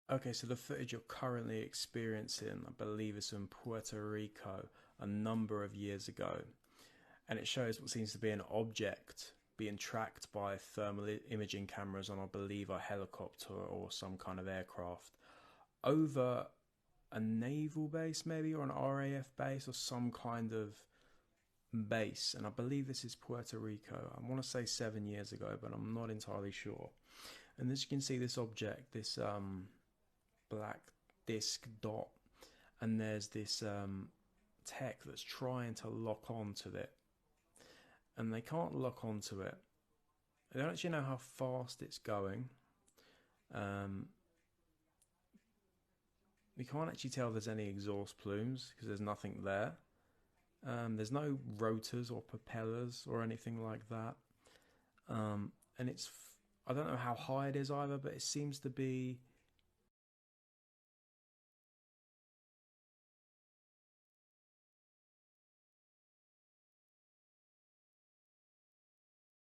Okay, so the footage you're currently experiencing, I believe, is from Puerto Rico a number of years ago, and it shows what seems to be an object being tracked by thermal imaging cameras on, I believe, a helicopter or some kind of aircraft over a naval base, maybe, or an RAF base, or some kind of base. And I believe this is Puerto Rico. I want to say 7 years ago, but I'm not entirely sure. And as you can see, this object, this black disc dot, and there's this tech that's trying to lock onto it, and they can't lock onto it. They don't actually know how fast it's going. Um, we can't actually tell if there's any exhaust plumes because there's nothing there. There's no rotors or propellers or anything like that. And I don't know how high it is either, but it seems to be.